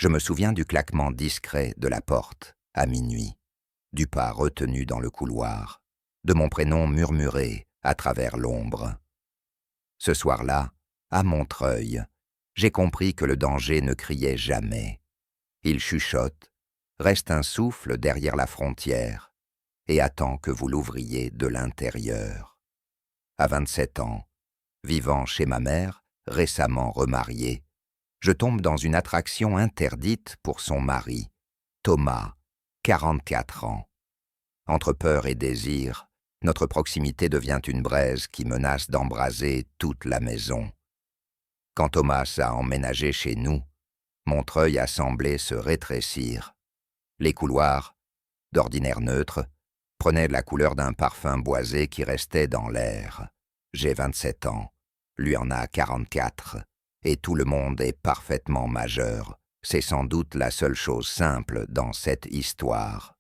Je me souviens du claquement discret de la porte, à minuit, du pas retenu dans le couloir, de mon prénom murmuré à travers l'ombre. Ce soir-là, à Montreuil, j'ai compris que le danger ne criait jamais. Il chuchote, reste un souffle derrière la frontière et attend que vous l'ouvriez de l'intérieur. À 27 ans, vivant chez ma mère, récemment remariée, je tombe dans une attraction interdite pour son mari, Thomas, 44 ans. Entre peur et désir, notre proximité devient une braise qui menace d'embraser toute la maison. Quand Thomas a emménagé chez nous, Montreuil a semblé se rétrécir. Les couloirs, d'ordinaire neutre, prenaient la couleur d'un parfum boisé qui restait dans l'air. J'ai 27 ans, lui en a 44, et tout le monde est parfaitement majeur. C'est sans doute la seule chose simple dans cette histoire.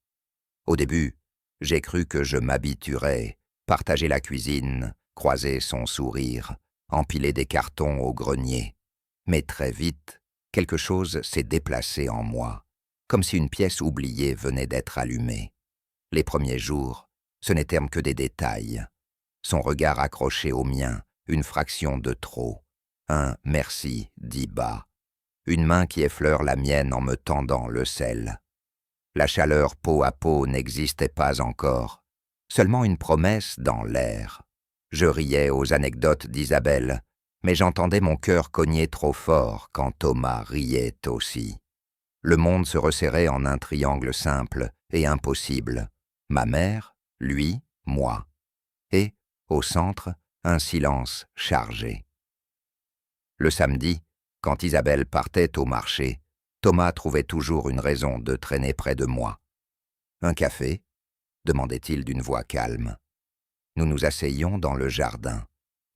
Au début, j'ai cru que je m'habituerais, partager la cuisine, croiser son sourire, empiler des cartons au grenier. Mais très vite, quelque chose s'est déplacé en moi, comme si une pièce oubliée venait d'être allumée. Les premiers jours, ce n'étaient que des détails. Son regard accroché au mien, une fraction de trop. Un « merci » dit bas. Une main qui effleure la mienne en me tendant le sel. La chaleur peau à peau n'existait pas encore, seulement une promesse dans l'air. Je riais aux anecdotes d'Isabelle, mais j'entendais mon cœur cogner trop fort quand Thomas riait aussi. Le monde se resserrait en un triangle simple et impossible. Ma mère, lui, moi. Et, au centre, un silence chargé. Le samedi, quand Isabelle partait au marché, Thomas trouvait toujours une raison de traîner près de moi. « Un café ?» demandait-il d'une voix calme. Nous nous asseyions dans le jardin,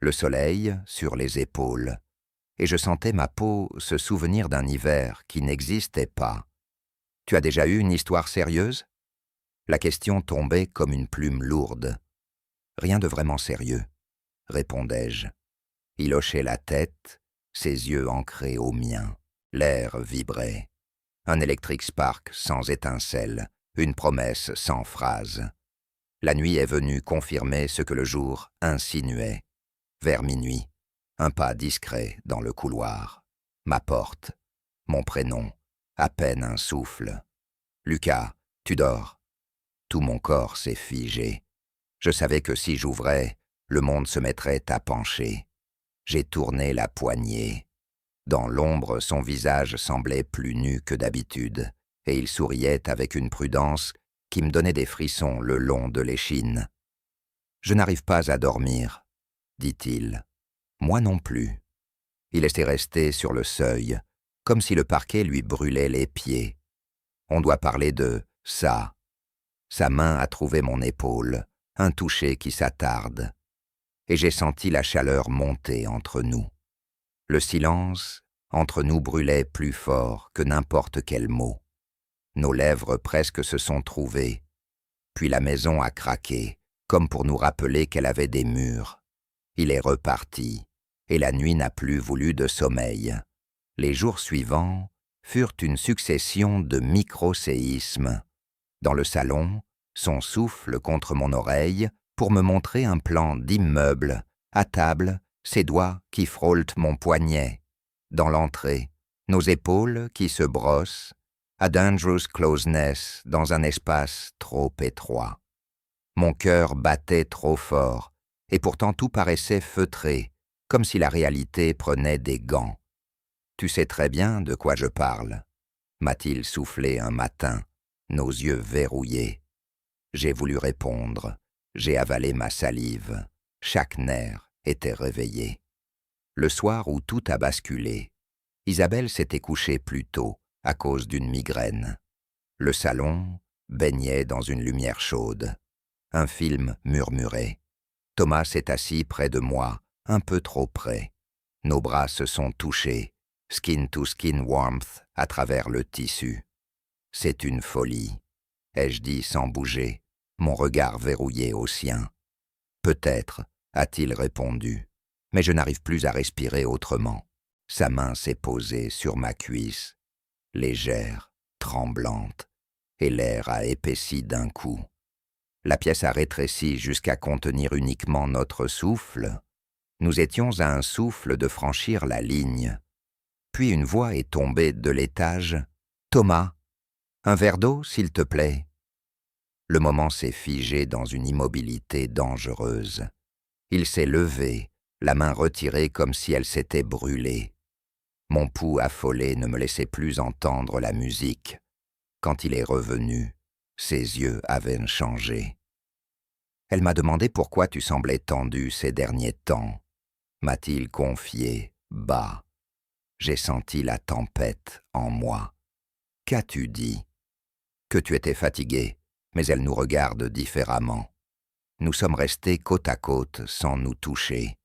le soleil sur les épaules, et je sentais ma peau se souvenir d'un hiver qui n'existait pas. « Tu as déjà eu une histoire sérieuse ?» La question tombait comme une plume lourde. « Rien de vraiment sérieux », répondais-je. Il hochait la tête, ses yeux ancrés aux miens. L'air vibrait. Un electric spark sans étincelle, une promesse sans phrase. La nuit est venue confirmer ce que le jour insinuait. Vers minuit, un pas discret dans le couloir. Ma porte, mon prénom, à peine un souffle. « Lucas, tu dors ?» Tout mon corps s'est figé. Je savais que si j'ouvrais, le monde se mettrait à pencher. J'ai tourné la poignée. Dans l'ombre, son visage semblait plus nu que d'habitude, et il souriait avec une prudence qui me donnait des frissons le long de l'échine. « Je n'arrive pas à dormir, » dit-il. Moi non plus. Il était resté sur le seuil, comme si le parquet lui brûlait les pieds. On doit parler de ça. Sa main a trouvé mon épaule, un toucher qui s'attarde. Et j'ai senti la chaleur monter entre nous. Le silence entre nous brûlait plus fort que n'importe quel mot. Nos lèvres presque se sont trouvées. Puis la maison a craqué, comme pour nous rappeler qu'elle avait des murs. Il est reparti, et la nuit n'a plus voulu de sommeil. Les jours suivants furent une succession de micro-séismes. Dans le salon, son souffle contre mon oreille pour me montrer un plan d'immeuble, à table, ses doigts qui frôlent mon poignet. Dans l'entrée, nos épaules qui se brossent, a dangerous closeness dans un espace trop étroit. Mon cœur battait trop fort, et pourtant tout paraissait feutré, comme si la réalité prenait des gants. « Tu sais très bien de quoi je parle », m'a-t-il soufflé un matin, nos yeux verrouillés. J'ai voulu répondre, j'ai avalé ma salive, chaque nerf était réveillé. Le soir où tout a basculé, Isabelle s'était couchée plus tôt à cause d'une migraine. Le salon baignait dans une lumière chaude. Un film murmurait. Thomas s'est assis près de moi, un peu trop près. Nos bras se sont touchés, skin to skin warmth à travers le tissu. C'est une folie, ai-je dit sans bouger, mon regard verrouillé au sien. Peut-être, a-t-il répondu, mais je n'arrive plus à respirer autrement. Sa main s'est posée sur ma cuisse. légère, tremblante, et l'air a épaissi d'un coup. La pièce a rétréci jusqu'à contenir uniquement notre souffle. Nous étions à un souffle de franchir la ligne. Puis une voix est tombée de l'étage. « Thomas, un verre d'eau, s'il te plaît. » Le moment s'est figé dans une immobilité dangereuse. Il s'est levé, la main retirée comme si elle s'était brûlée. Mon pouls affolé ne me laissait plus entendre la musique. Quand il est revenu, ses yeux avaient changé. Elle m'a demandé pourquoi tu semblais tendu ces derniers temps. M'a-t-il confié, bas. J'ai senti la tempête en moi. Qu'as-tu dit? Que tu étais fatigué, mais elle nous regarde différemment. Nous sommes restés côte à côte sans nous toucher.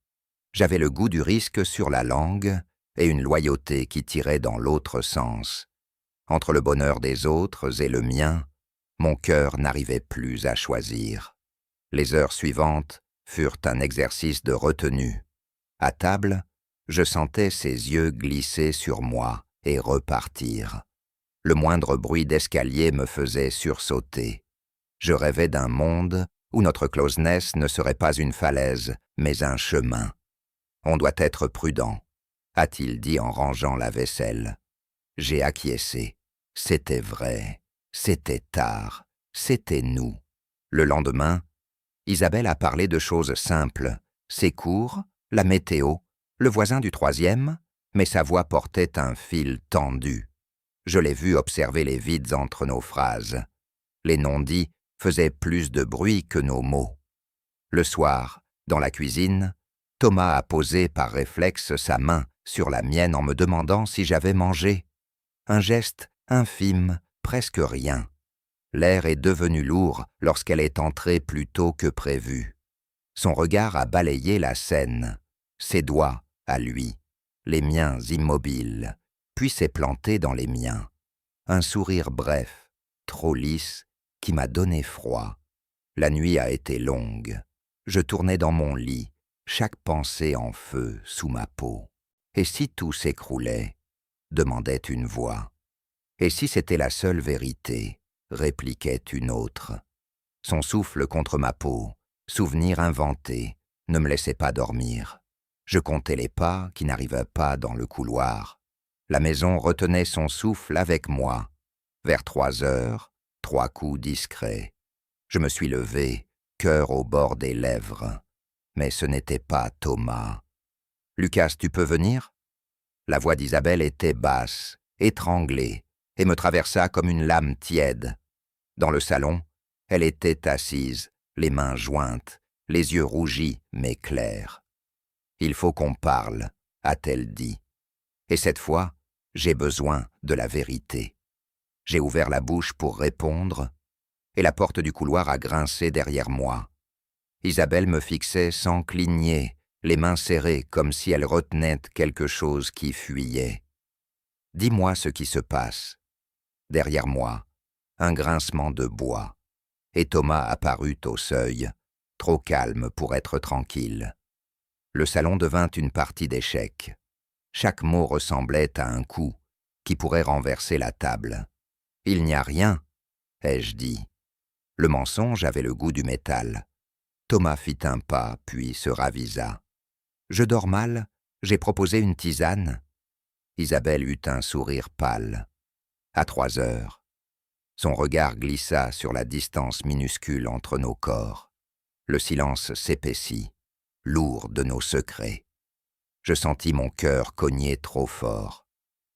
J'avais le goût du risque sur la langue et une loyauté qui tirait dans l'autre sens. Entre le bonheur des autres et le mien, mon cœur n'arrivait plus à choisir. Les heures suivantes furent un exercice de retenue. À table, je sentais ses yeux glisser sur moi et repartir. Le moindre bruit d'escalier me faisait sursauter. Je rêvais d'un monde où notre closeness ne serait pas une falaise, mais un chemin. On doit être prudent, a-t-il dit en rangeant la vaisselle. J'ai acquiescé. C'était vrai, c'était tard, c'était nous. Le lendemain, Isabelle a parlé de choses simples, ses cours, la météo, le voisin du troisième, mais sa voix portait un fil tendu. Je l'ai vu observer les vides entre nos phrases. Les non-dits faisaient plus de bruit que nos mots. Le soir, dans la cuisine, Thomas a posé par réflexe sa main sur la mienne en me demandant si j'avais mangé. Un geste infime, presque rien. L'air est devenu lourd lorsqu'elle est entrée plus tôt que prévu. Son regard a balayé la scène, ses doigts à lui, les miens immobiles, puis s'est planté dans les miens. Un sourire bref, trop lisse, qui m'a donné froid. La nuit a été longue. Je tournais dans mon lit, chaque pensée en feu sous ma peau. Et si tout s'écroulait, demandait une voix. Et si c'était la seule vérité, répliquait une autre. Son souffle contre ma peau, souvenir inventé, ne me laissait pas dormir. Je comptais les pas qui n'arrivaient pas dans le couloir. La maison retenait son souffle avec moi. Vers 3 heures, 3 coups discrets. Je me suis levé, cœur au bord des lèvres. Mais ce n'était pas Thomas. « Lucas, tu peux venir ?» La voix d'Isabelle était basse, étranglée, et me traversa comme une lame tiède. Dans le salon, elle était assise, les mains jointes, les yeux rougis mais clairs. « Il faut qu'on parle », a-t-elle dit. Et cette fois, j'ai besoin de la vérité. J'ai ouvert la bouche pour répondre, et la porte du couloir a grincé derrière moi. Isabelle me fixait sans cligner, les mains serrées comme si elle retenait quelque chose qui fuyait. « Dis-moi ce qui se passe. » Derrière moi, un grincement de bois, et Thomas apparut au seuil, trop calme pour être tranquille. Le salon devint une partie d'échecs. Chaque mot ressemblait à un coup qui pourrait renverser la table. « Il n'y a rien, » ai-je dit. Le mensonge avait le goût du métal. Thomas fit un pas, puis se ravisa. « Je dors mal, j'ai proposé une tisane. » Isabelle eut un sourire pâle. À 3 heures. Son regard glissa sur la distance minuscule entre nos corps. Le silence s'épaissit, lourd de nos secrets. Je sentis mon cœur cogner trop fort.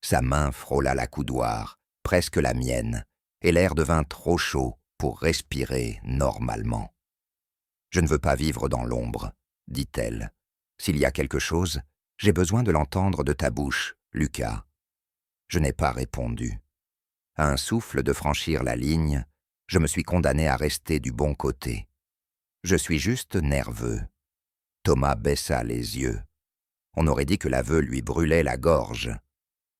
Sa main frôla la coudoir, presque la mienne, et l'air devint trop chaud pour respirer normalement. « Je ne veux pas vivre dans l'ombre, » dit-elle. « S'il y a quelque chose, j'ai besoin de l'entendre de ta bouche, Lucas. » Je n'ai pas répondu. À un souffle de franchir la ligne, je me suis condamné à rester du bon côté. Je suis juste nerveux. Thomas baissa les yeux. On aurait dit que l'aveu lui brûlait la gorge.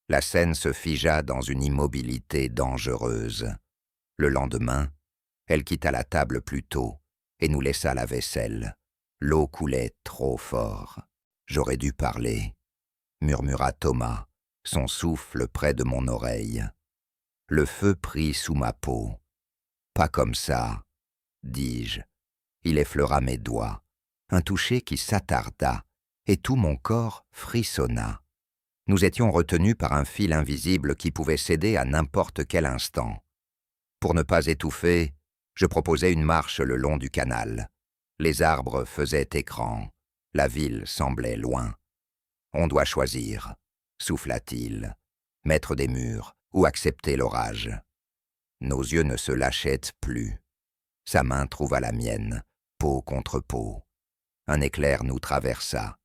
La scène se figea dans une immobilité dangereuse. Le lendemain, elle quitta la table plus tôt et nous laissa la vaisselle. L'eau coulait trop fort. « J'aurais dû parler », murmura Thomas, son souffle près de mon oreille. le feu prit sous ma peau. Pas comme ça, dis-je. Il effleura mes doigts, un toucher qui s'attarda, et tout mon corps frissonna. Nous étions retenus par un fil invisible qui pouvait céder à n'importe quel instant. Pour ne pas étouffer, je proposai une marche le long du canal. Les arbres faisaient écran, la ville semblait loin. On doit choisir, souffla-t-il, mettre des murs ou accepter l'orage. Nos yeux ne se lâchaient plus. Sa main trouva la mienne, peau contre peau. Un éclair nous traversa.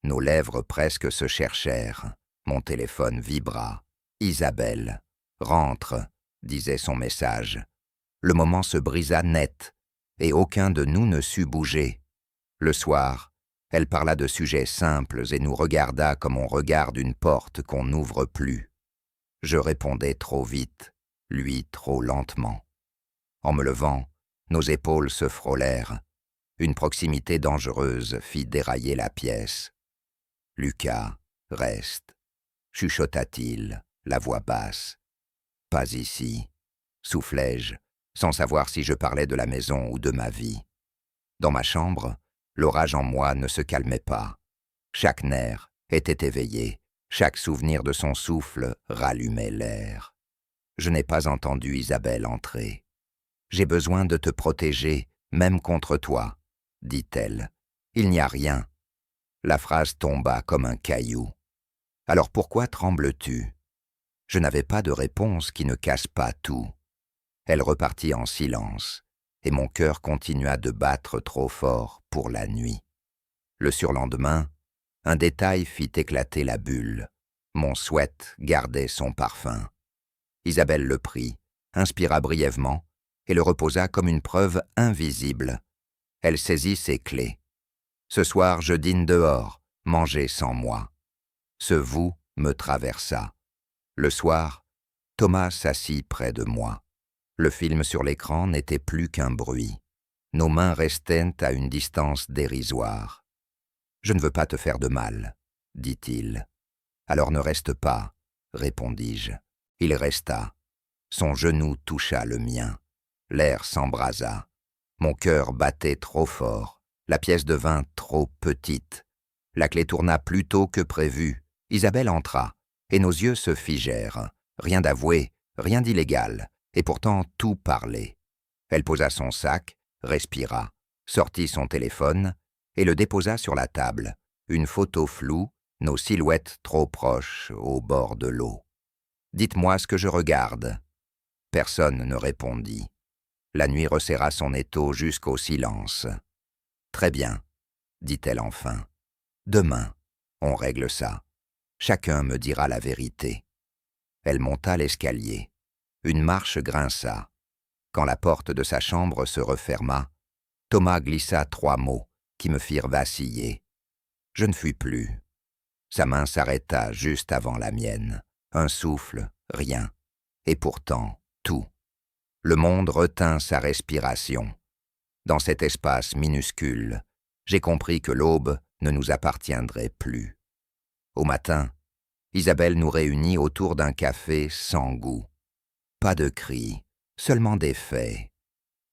Nos lèvres presque se cherchèrent. Mon téléphone vibra. « Isabelle, rentre », disait son message. Le moment se brisa net, et aucun de nous ne sut bouger. Le soir, elle parla de sujets simples et nous regarda comme on regarde une porte qu'on n'ouvre plus. Je répondais trop vite, lui trop lentement. En me levant, nos épaules se frôlèrent. Une proximité dangereuse fit dérailler la pièce. « Lucas, reste », chuchota-t-il, la voix basse. « Pas ici », soufflai-je, sans savoir si je parlais de la maison ou de ma vie. Dans ma chambre, l'orage en moi ne se calmait pas. Chaque nerf était éveillé, chaque souvenir de son souffle rallumait l'air. Je n'ai pas entendu Isabelle entrer. « J'ai besoin de te protéger, même contre toi, » dit-elle. « Il n'y a rien. » La phrase tomba comme un caillou. « Alors pourquoi trembles-tu » Je n'avais pas de réponse qui ne casse pas tout. Elle repartit en silence, et mon cœur continua de battre trop fort pour la nuit. Le surlendemain, un détail fit éclater la bulle. Mon sweat gardait son parfum. Isabelle le prit, inspira brièvement, et le reposa comme une preuve invisible. Elle saisit ses clés. « Ce soir, je dîne dehors, mangez sans moi. » Ce « vous » me traversa. Le soir, Thomas s'assit près de moi. Le film sur l'écran n'était plus qu'un bruit. Nos mains restaient à une distance dérisoire. « Je ne veux pas te faire de mal, » dit-il. « Alors ne reste pas, » répondis-je. Il resta. Son genou toucha le mien. L'air s'embrasa. Mon cœur battait trop fort. La pièce devint trop petite. La clé tourna plus tôt que prévu. Isabelle entra, et nos yeux se figèrent. Rien d'avoué, rien d'illégal, et pourtant tout parlait. Elle posa son sac, respira, sortit son téléphone et le déposa sur la table. Une photo floue, nos silhouettes trop proches au bord de l'eau. « Dites-moi ce que je regarde. » Personne ne répondit. La nuit resserra son étau jusqu'au silence. « Très bien, » dit-elle enfin. « Demain, on règle ça. Chacun me dira la vérité. » Elle monta l'escalier. Une marche grinça. Quand la porte de sa chambre se referma, Thomas glissa 3 mots qui me firent vaciller. Je ne fus plus. Sa main s'arrêta juste avant la mienne. Un souffle, rien. Et pourtant, tout. Le monde retint sa respiration. Dans cet espace minuscule, j'ai compris que l'aube ne nous appartiendrait plus. Au matin, Isabelle nous réunit autour d'un café sans goût. Pas de cris, seulement des faits.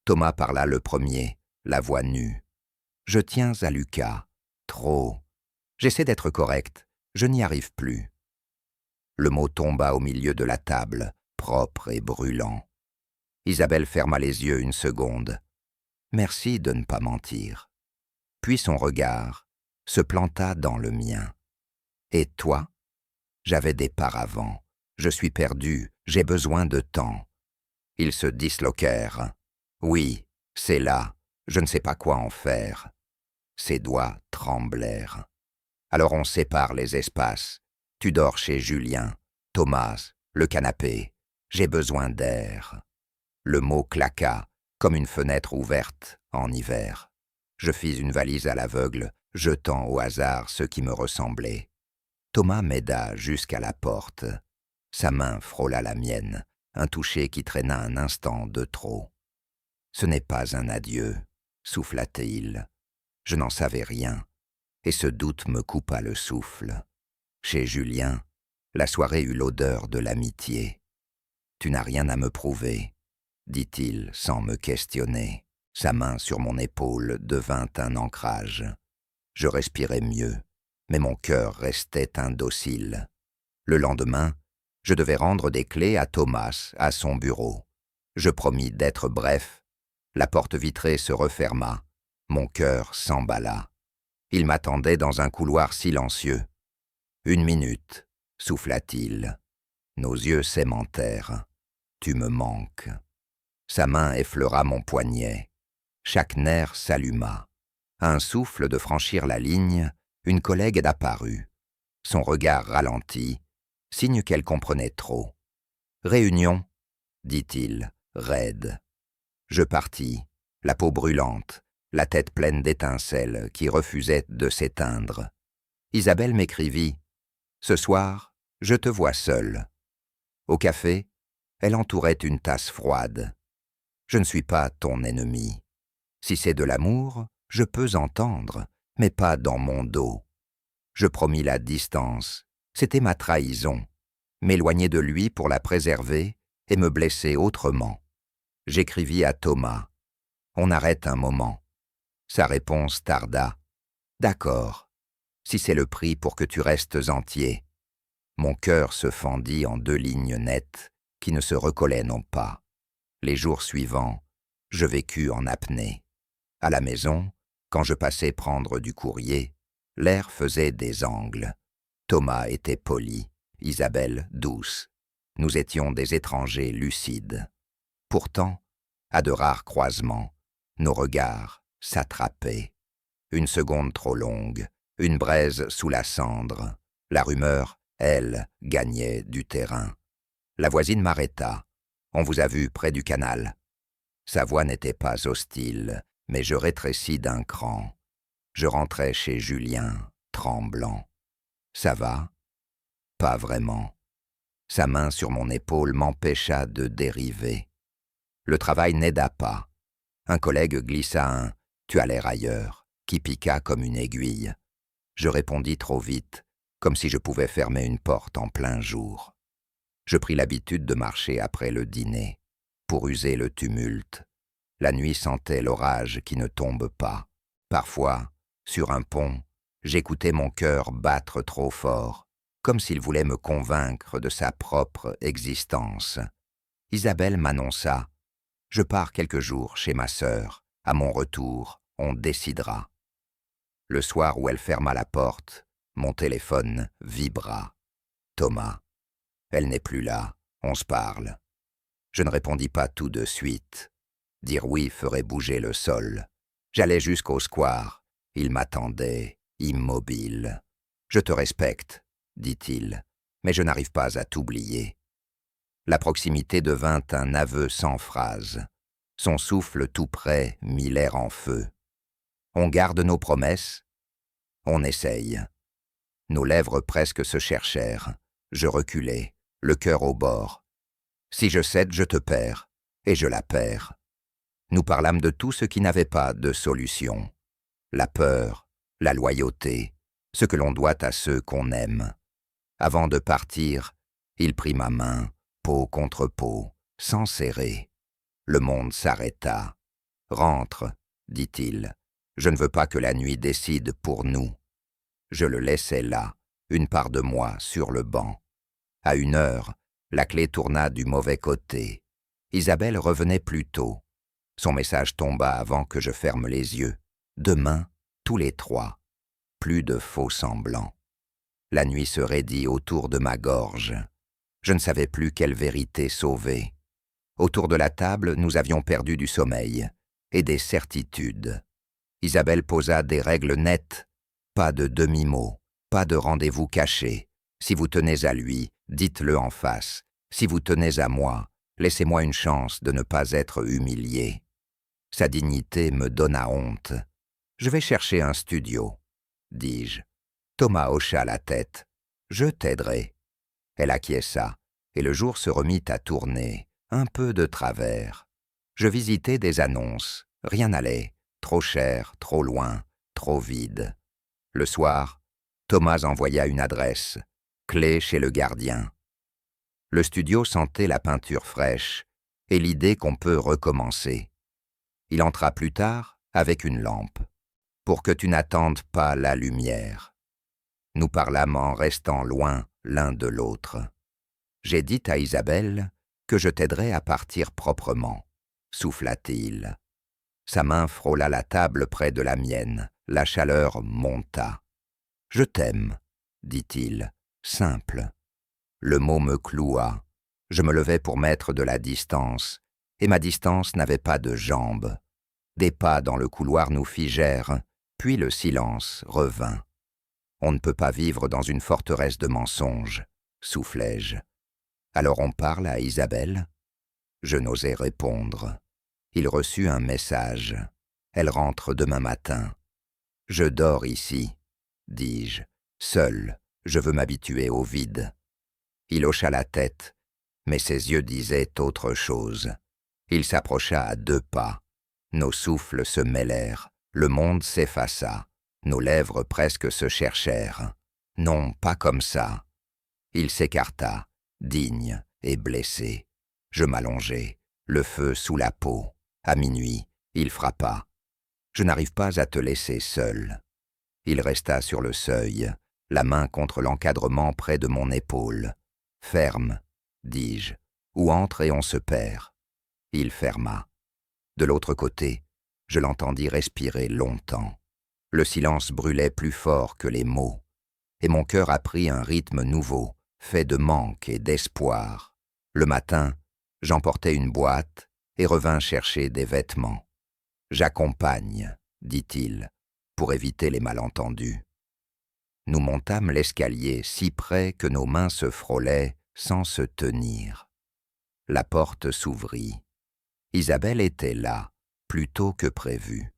Thomas parla le premier, la voix nue. « Je tiens à Lucas, trop. J'essaie d'être correct, je n'y arrive plus. » Le mot tomba au milieu de la table, propre et brûlant. Isabelle ferma les yeux une seconde. « Merci de ne pas mentir. » Puis son regard se planta dans le mien. « Et toi ?» J'avais des paravents. Je suis perdu, j'ai besoin de temps. Ils se disloquèrent. Oui, c'est là, je ne sais pas quoi en faire. Ses doigts tremblèrent. Alors on sépare les espaces. Tu dors chez Julien, Thomas, le canapé. J'ai besoin d'air. Le mot claqua, comme une fenêtre ouverte en hiver. Je fis une valise à l'aveugle, jetant au hasard ce qui me ressemblait. Thomas m'aida jusqu'à la porte. Sa main frôla la mienne, un toucher qui traîna un instant de trop. « Ce n'est pas un adieu », souffla-t-il. Je n'en savais rien, et ce doute me coupa le souffle. Chez Julien, la soirée eut l'odeur de l'amitié. Tu n'as rien à me prouver, dit-il sans me questionner. Sa main sur mon épaule devint un ancrage. Je respirais mieux, mais mon cœur restait indocile. Le lendemain, je devais rendre des clés à Thomas à son bureau. Je promis d'être bref. La porte vitrée se referma. Mon cœur s'emballa. Il m'attendait dans un couloir silencieux. « 1 minute, souffla-t-il. Nos yeux s'aimantèrent. Tu me manques. Sa main effleura mon poignet. Chaque nerf s'alluma. À un souffle de franchir la ligne, une collègue apparut. Son regard ralentit, signe qu'elle comprenait trop. « Réunion », dit-il, raide. Je partis, la peau brûlante, la tête pleine d'étincelles qui refusaient de s'éteindre. Isabelle m'écrivit « Ce soir, je te vois seule. » Au café, elle entourait une tasse froide. « Je ne suis pas ton ennemi. Si c'est de l'amour, je peux entendre, mais pas dans mon dos. » Je promis la distance. C'était ma trahison. M'éloigner de lui pour la préserver et me blesser autrement. J'écrivis à Thomas. « On arrête un moment. » Sa réponse tarda. « D'accord, si c'est le prix pour que tu restes entier. » Mon cœur se fendit en 2 lignes nettes qui ne se recollaient non pas. Les jours suivants, je vécus en apnée. À la maison, quand je passais prendre du courrier, l'air faisait des angles. Thomas était poli, Isabelle douce. Nous étions des étrangers lucides. Pourtant, à de rares croisements, nos regards s'attrapaient. 1 seconde trop longue, une braise sous la cendre. La rumeur, elle, gagnait du terrain. La voisine m'arrêta. « On vous a vu près du canal. » Sa voix n'était pas hostile, mais je rétrécis d'un cran. Je rentrai chez Julien, tremblant. « Ça va ?» Pas vraiment. Sa main sur mon épaule m'empêcha de dériver. Le travail n'aida pas. Un collègue glissa un « Tu as l'air ailleurs » qui piqua comme une aiguille. Je répondis trop vite, comme si je pouvais fermer une porte en plein jour. Je pris l'habitude de marcher après le dîner, pour user le tumulte. La nuit sentait l'orage qui ne tombe pas. Parfois, sur un pont, j'écoutais mon cœur battre trop fort, comme s'il voulait me convaincre de sa propre existence. Isabelle m'annonça « Je pars quelques jours chez ma sœur. À mon retour, on décidera. » Le soir où elle ferma la porte, mon téléphone vibra. Thomas. Elle n'est plus là, on se parle. Je ne répondis pas tout de suite. Dire oui ferait bouger le sol. J'allais jusqu'au square. Il m'attendait, immobile. « Je te respecte, » dit-il, « mais je n'arrive pas à t'oublier. » La proximité devint un aveu sans phrase. Son souffle tout près mit l'air en feu. On garde nos promesses? On essaye. Nos lèvres presque se cherchèrent. Je reculai, le cœur au bord. Si je cède, je te perds, et je la perds. Nous parlâmes de tout ce qui n'avait pas de solution. La peur, la loyauté, ce que l'on doit à ceux qu'on aime. Avant de partir, il prit ma main, peau contre peau, sans serrer. Le monde s'arrêta. « Rentre, » dit-il. « Je ne veux pas que la nuit décide pour nous. » Je le laissai là, une part de moi sur le banc. À 1 heure, la clé tourna du mauvais côté. Isabelle revenait plus tôt. Son message tomba avant que je ferme les yeux. Demain, tous les 3. Plus de faux semblants. La nuit se raidit autour de ma gorge. Je ne savais plus quelle vérité sauver. Autour de la table, nous avions perdu du sommeil et des certitudes. Isabelle posa des règles nettes. Pas de demi-mot, pas de rendez-vous caché. Si vous tenez à lui, dites-le en face. Si vous tenez à moi, laissez-moi une chance de ne pas être humilié. Sa dignité me donna honte. Je vais chercher un studio, dis-je. Thomas hocha la tête. Je t'aiderai. Elle acquiesça, et le jour se remit à tourner, un peu de travers. Je visitai des annonces. Rien n'allait. Trop cher, trop loin, trop vide. Le soir, Thomas envoya une adresse. Clé chez le gardien. Le studio sentait la peinture fraîche et l'idée qu'on peut recommencer. Il entra plus tard avec une lampe, pour que tu n'attendes pas la lumière. Nous parlâmes en restant loin l'un de l'autre. J'ai dit à Isabelle que je t'aiderais à partir proprement, souffla-t-il. Sa main frôla la table près de la mienne, la chaleur monta. « Je t'aime », dit-il, simple. Le mot me cloua. Je me levai pour mettre de la distance, et ma distance n'avait pas de jambes. Des pas dans le couloir nous figèrent, puis le silence revint. On ne peut pas vivre dans une forteresse de mensonges, soufflai-je. Alors on parle à Isabelle ? Je n'osais répondre. Il reçut un message. Elle rentre demain matin. Je dors ici, dis-je. Seul, je veux m'habituer au vide. Il hocha la tête, mais ses yeux disaient autre chose. Il s'approcha à 2 pas. Nos souffles se mêlèrent, le monde s'effaça. Nos lèvres presque se cherchèrent. Non, pas comme ça. Il s'écarta, digne et blessé. Je m'allongeai, le feu sous la peau. À minuit, il frappa. Je n'arrive pas à te laisser seul. Il resta sur le seuil, la main contre l'encadrement près de mon épaule. Ferme, dis-je, ou entre et on se perd. Il ferma. De l'autre côté, je l'entendis respirer longtemps. Le silence brûlait plus fort que les mots, et mon cœur a pris un rythme nouveau, fait de manque et d'espoir. Le matin, j'emportai une boîte et revins chercher des vêtements. « J'accompagne », dit-il, pour éviter les malentendus. Nous montâmes l'escalier si près que nos mains se frôlaient sans se tenir. La porte s'ouvrit. Isabelle était là, plus tôt que prévu.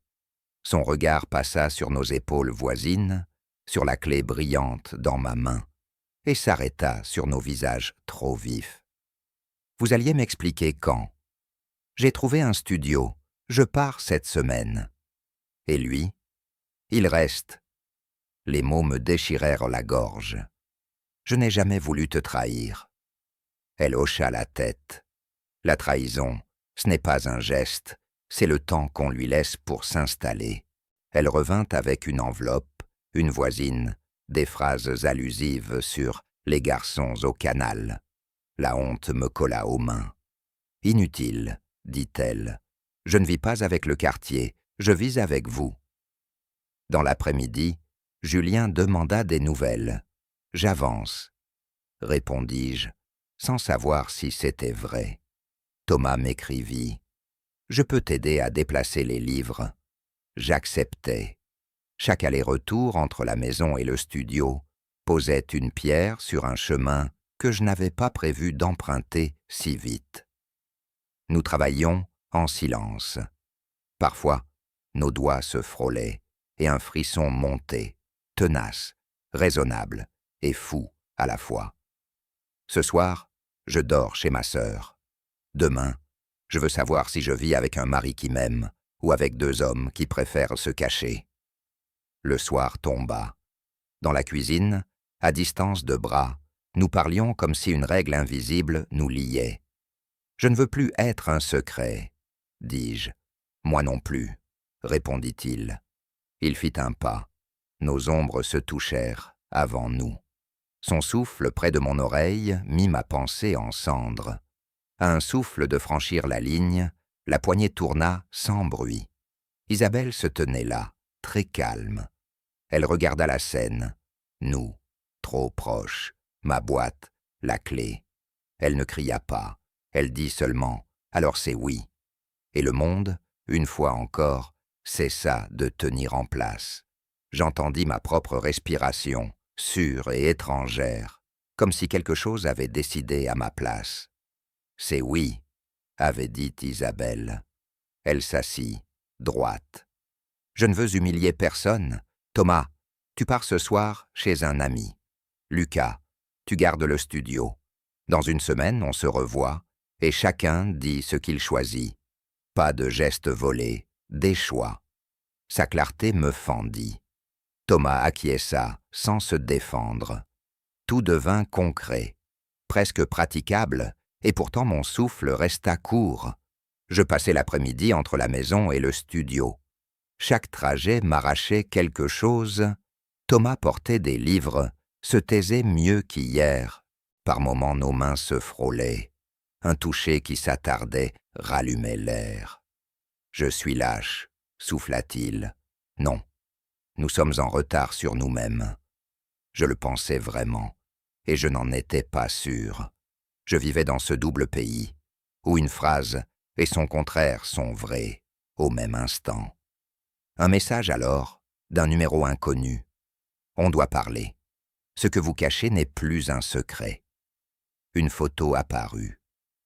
Son regard passa sur nos épaules voisines, sur la clé brillante dans ma main, et s'arrêta sur nos visages trop vifs. « Vous alliez m'expliquer quand ? J'ai trouvé un studio, je pars cette semaine. » Et lui ? Il reste. Les mots me déchirèrent la gorge. Je n'ai jamais voulu te trahir. Elle hocha la tête. La trahison, ce n'est pas un geste, c'est le temps qu'on lui laisse pour s'installer. Elle revint avec une enveloppe, une voisine, des phrases allusives sur les garçons au canal. La honte me colla aux mains. « Inutile, dit-elle. Je ne vis pas avec le quartier, je vis avec vous. » Dans l'après-midi, Julien demanda des nouvelles. « J'avance, » répondis-je, sans savoir si c'était vrai. Thomas m'écrivit. « Je peux t'aider à déplacer les livres. » J'acceptai. Chaque aller-retour entre la maison et le studio posait une pierre sur un chemin que je n'avais pas prévu d'emprunter si vite. Nous travaillions en silence. Parfois, nos doigts se frôlaient et un frisson montait, tenace, raisonnable et fou à la fois. Ce soir, je dors chez ma sœur. Demain, je veux savoir si je vis avec un mari qui m'aime ou avec 2 hommes qui préfèrent se cacher. Le soir tomba. Dans la cuisine, à distance de bras, nous parlions comme si une règle invisible nous liait. « Je ne veux plus être un secret, » dis-je. « Moi non plus, » répondit-il. Il fit un pas. Nos ombres se touchèrent avant nous. Son souffle près de mon oreille mit ma pensée en cendres. À un souffle de franchir la ligne, la poignée tourna sans bruit. Isabelle se tenait là, très calme. Elle regarda la scène. Nous, trop proches, ma boîte, la clé. Elle ne cria pas. Elle dit seulement « alors c'est oui ». Et le monde, une fois encore, cessa de tenir en place. J'entendis ma propre respiration, sûre et étrangère, comme si quelque chose avait décidé à ma place. « C'est oui », avait dit Isabelle. Elle s'assit, droite. « Je ne veux humilier personne. Thomas, tu pars ce soir chez un ami. Lucas, tu gardes le studio. Dans une semaine, on se revoit, et chacun dit ce qu'il choisit. Pas de gestes volés, des choix. » Sa clarté me fendit. Thomas acquiesça, sans se défendre. Tout devint concret, presque praticable, et pourtant mon souffle resta court. Je passais l'après-midi entre la maison et le studio. Chaque trajet m'arrachait quelque chose. Thomas portait des livres, se taisait mieux qu'hier. Par moments nos mains se frôlaient. Un toucher qui s'attardait rallumait l'air. « Je suis lâche », souffla-t-il. « Non, nous sommes en retard sur nous-mêmes. » Je le pensais vraiment, et je n'en étais pas sûr. Je vivais dans ce double pays, où une phrase et son contraire sont vrais, au même instant. Un message alors, d'un numéro inconnu. On doit parler. Ce que vous cachez n'est plus un secret. Une photo apparut.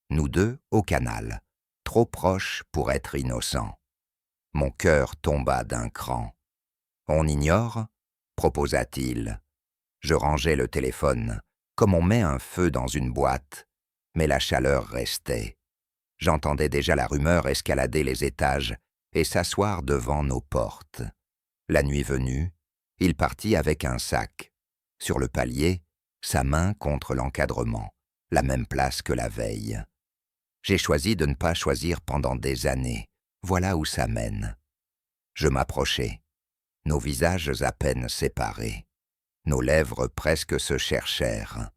Nous deux au canal, trop proches pour être innocents. Mon cœur tomba d'un cran. « On ignore ?» proposa-t-il. Je rangeai le téléphone, comme on met un feu dans une boîte, mais la chaleur restait. J'entendais déjà la rumeur escalader les étages et s'asseoir devant nos portes. La nuit venue, il partit avec un sac. Sur le palier, sa main contre l'encadrement, la même place que la veille. J'ai choisi de ne pas choisir pendant des années. Voilà où ça mène. Je m'approchai. Nos visages à peine séparés. Nos lèvres presque se cherchèrent.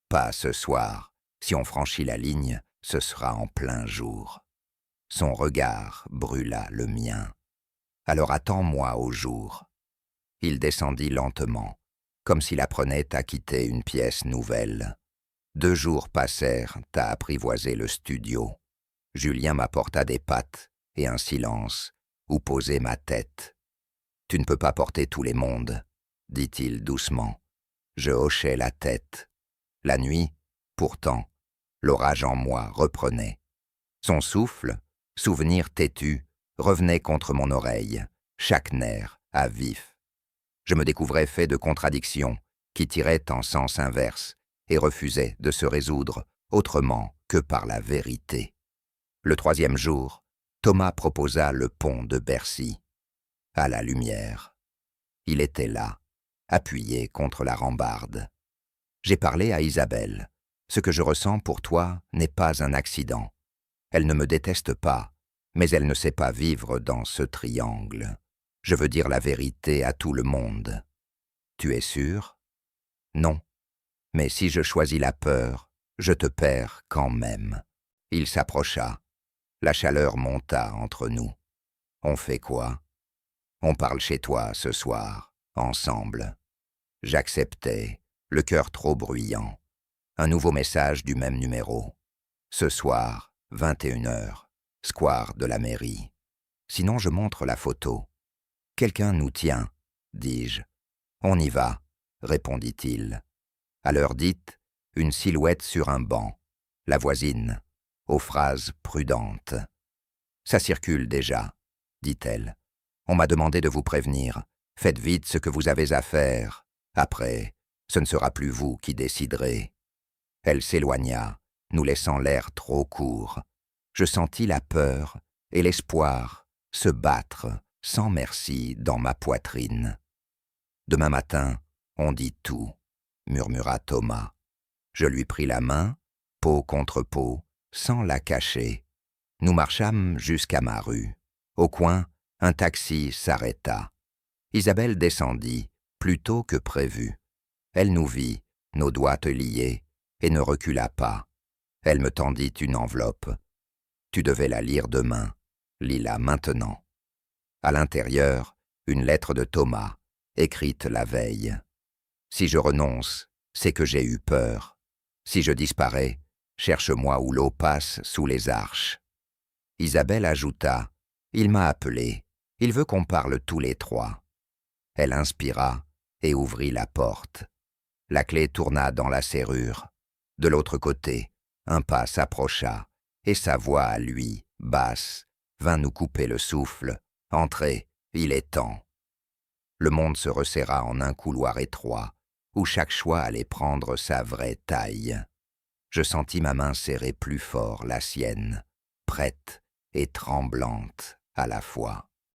Pas ce soir. Si on franchit la ligne, ce sera en plein jour. Son regard brûla le mien. Alors attends-moi au jour. Il descendit lentement, comme s'il apprenait à quitter une pièce nouvelle. 2 jours passèrent à apprivoiser le studio. Julien m'apporta des pâtes et un silence où poser ma tête. « Tu ne peux pas porter tous les mondes », dit-il doucement. Je hochai la tête. La nuit, pourtant, l'orage en moi reprenait. Son souffle, souvenir têtu, revenait contre mon oreille, chaque nerf à vif. Je me découvrais fait de contradictions qui tiraient en sens inverse et refusaient de se résoudre autrement que par la vérité. Le 3e jour, Thomas proposa le pont de Bercy. À la lumière. Il était là, appuyé contre la rambarde. J'ai parlé à Isabelle. Ce que je ressens pour toi n'est pas un accident. Elle ne me déteste pas, mais elle ne sait pas vivre dans ce triangle. Je veux dire la vérité à tout le monde. Tu es sûr? Non. Mais si je choisis la peur, je te perds quand même. Il s'approcha. La chaleur monta entre nous. On fait quoi? On parle chez toi ce soir, ensemble. J'acceptais, le cœur trop bruyant. Un nouveau message du même numéro. Ce soir, 21h, square de la mairie. Sinon je montre la photo. Quelqu'un nous tient, dis-je. On y va, répondit-il. À l'heure dite, une silhouette sur un banc. La voisine, aux phrases prudentes. Ça circule déjà, dit-elle. On m'a demandé de vous prévenir. Faites vite ce que vous avez à faire. Après, ce ne sera plus vous qui déciderez. Elle s'éloigna, nous laissant l'air trop court. Je sentis la peur et l'espoir se battre sans merci dans ma poitrine. Demain matin, on dit tout, murmura Thomas. Je lui pris la main, peau contre peau, sans la cacher. Nous marchâmes jusqu'à ma rue. Au coin, un taxi s'arrêta. Isabelle descendit, plus tôt que prévu. Elle nous vit, nos doigts liés, et ne recula pas. Elle me tendit une enveloppe. Tu devais la lire demain. Lis-la maintenant. À l'intérieur, une lettre de Thomas, écrite la veille. Si je renonce, c'est que j'ai eu peur. Si je disparais, cherche-moi où l'eau passe sous les arches. Isabelle ajouta, il m'a appelé, il veut qu'on parle tous les 3. Elle inspira et ouvrit la porte. La clé tourna dans la serrure. De l'autre côté, un pas s'approcha, et sa voix à lui, basse, vint nous couper le souffle. Entrez, il est temps. Le monde se resserra en un couloir étroit, où chaque choix allait prendre sa vraie taille. Je sentis ma main serrer plus fort la sienne, prête et tremblante à la fois.